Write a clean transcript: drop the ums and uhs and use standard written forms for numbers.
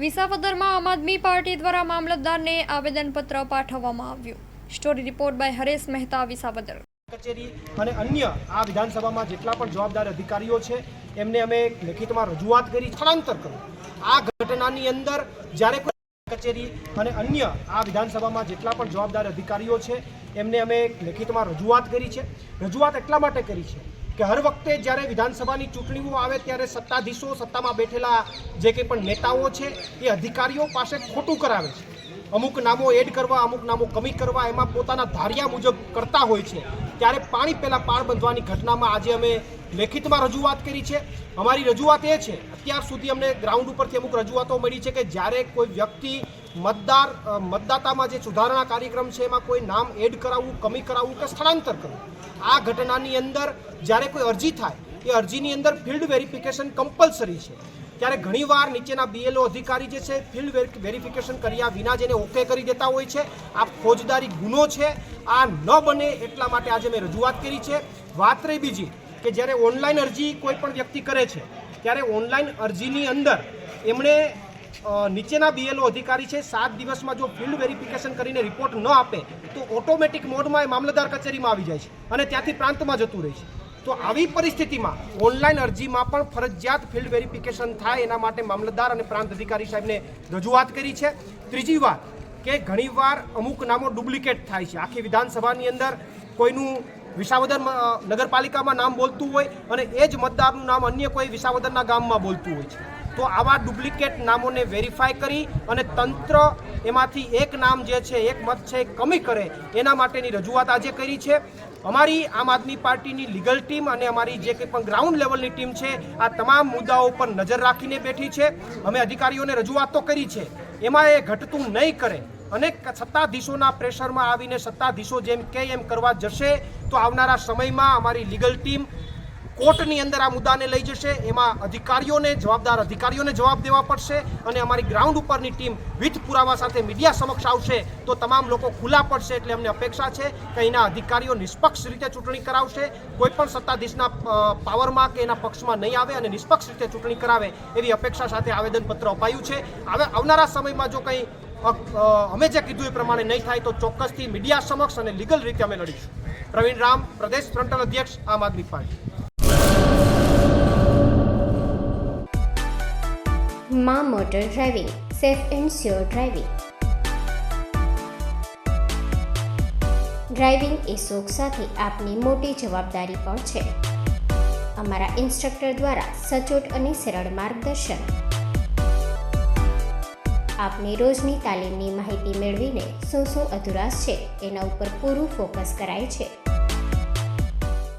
વિસાવદરમાં આમ આદમી પાર્ટી દ્વારા મામલતદારને આવેદનપત્ર પાઠવવામાં આવ્યું. Story report by Haresh Mehta, Visavadar. કચેરી અને અન્ય આ વિધાનસભામાં જેટલા પણ જવાબદાર અધિકારીઓ છે એમને અમે લેખિતમાં રજૂઆત કરી સ્થળાંતર કરો. આ ઘટનાની અંદર જ્યારે કોઈ કચેરી અને અન્ય આ વિધાનસભામાં જેટલા પણ જવાબદાર અધિકારીઓ છે એમને અમે લેખિતમાં રજૂઆત કરી છે. રજૂઆત એટલા માટે કરી છે કે હર વખતે જ્યારે વિધાનસભાની ચૂંટણીઓ આવે ત્યારે સત્તાધીશો, સત્તામાં બેઠેલા જે કંઈ પણ નેતાઓ છે એ અધિકારીઓ પાસે ખોટું કરાવે છે. અમુક નામો એડ કરવા, અમુક નામો કમી કરવા, એમાં પોતાના ધાર્યા મુજબ કરતા હોય છે. ત્યારે પાણી પહેલાં પાળ બંધવાની ઘટનામાં આજે અમે લેખિતમાં રજૂઆત કરી છે. અમારી રજૂઆત એ છે, અત્યાર સુધી અમને ગ્રાઉન્ડ ઉપરથી અમુક રજૂઆતો મળી છે કે જ્યારે કોઈ વ્યક્તિ મતદાતામાં જે સુધારણા કાર્યક્રમ છે એમાં કોઈ નામ એડ કરાવવું, કમી કરાવવું કે સ્થળાંતર કરવું, આ ઘટનાની અંદર જ્યારે કોઈ અરજી થાય એ અરજીની અંદર ફિલ્ડ વેરિફિકેશન કમ્પલસરી છે. ત્યારે ઘણીવાર નીચેના BLO અધિકારી જે છે ફિલ્ડ વેરિફિકેશન કર્યા વિના જેને ઓકે કરી દેતા હોય છે. આ ફોજદારી ગુનો છે. આ ન બને એટલા માટે આજે મેં રજૂઆત કરી છે. વાત રહી બીજી કે જ્યારે ઓનલાઈન અરજી કોઈ પણ વ્યક્તિ કરે છે ત્યારે ઓનલાઈન અરજીની અંદર એમણે નીચેના BLO અધિકારી છે 7 દિવસમાં જો ફિલ્ડ વેરિફિકેશન કરીને રિપોર્ટ ન આપે તો ઓટોમેટિક મોડમાં એ મામલતદાર કચેરીમાં આવી જાય છે અને ત્યાંથી પ્રાંતમાં જતું રહે છે. તો આવી પરિસ્થિતિમાં ઓનલાઈન અરજીમાં પણ ફરજિયાત ફિલ્ડ વેરિફિકેશન થાય એના માટે મામલતદાર અને પ્રાંત અધિકારી સાહેબને રજૂઆત કરી છે. ત્રીજી વાત કે ઘણીવાર અમુક નામો ડુપ્લિકેટ થાય છે. આખી વિધાનસભાની અંદર કોઈનું વિસાવદર નગરપાલિકામાં નામ બોલતું હોય અને એ જ મતદારનું નામ અન્ય કોઈ વિસાવદરના ગામમાં બોલતું હોય છે. તો આવા ડુપ્લિકેટ નામોને વેરીફાઈ કરી અને તંત્ર એમાંથી એક નામ જે છે, એક મત છે, કમી કરે એના માટેની રજૂઆત આજે કરી છે. અમારી આમ આદમી પાર્ટીની લીગલ ટીમ અને અમારી જે કંઈ પણ ગ્રાઉન્ડ લેવલની ટીમ છે આ તમામ મુદ્દાઓ પર નજર રાખીને બેઠી છે. અમે અધિકારીઓને રજૂઆત તો કરી છે, એમાં એ ઘટતું નહીં કરે. અનેક સત્તાધીશોના પ્રેશરમાં આવીને સત્તાધીશો જેમ કે એમ કરવા જશે તો આવનારા સમયમાં અમારી લીગલ ટીમ કોર્ટની અંદર આ મુદ્દાને લઈ જશે. એમાં જવાબદાર અધિકારીઓને જવાબ દેવા પડશે અને અમારી ગ્રાઉન્ડ ઉપરની ટીમ વિથ પુરાવા સાથે મીડિયા સમક્ષ આવશે તો તમામ લોકો ખુલ્લા પડશે. એટલે અમને અપેક્ષા છે કે અહીંના અધિકારીઓ નિષ્પક્ષ રીતે ચૂંટણી કરાવશે, કોઈ પણ સત્તાધીશના પાવરમાં કે એના પક્ષમાં નહીં આવે અને નિષ્પક્ષ રીતે ચૂંટણી કરાવે એવી અપેક્ષા સાથે આવેદનપત્ર અપાયું છે. હવે આવનારા સમયમાં જો કંઈ અમે જે કીધું એ પ્રમાણે નહીં થાય તો ચોક્કસથી મીડિયા સમક્ષ અને લીગલ રીતે અમે લડીશું. પ્રવીણ રામ, પ્રદેશ ફ્રન્ટલ અધ્યક્ષ, આમ આદમી પાર્ટી. માં motor driving, safe and sure driving. Driving એ શોખ સાથે આપની મોટી જવાબદારી પણ છે. અમારા ઇન્સ્ટ્રક્ટર દ્વારા સચોટ અને સરળ માર્ગદર્શન. આપની રોજની તાલીમની માહિતી મેળવીને શું અધુરાશ છે એના ઉપર પૂરું ફોકસ કરાય છે.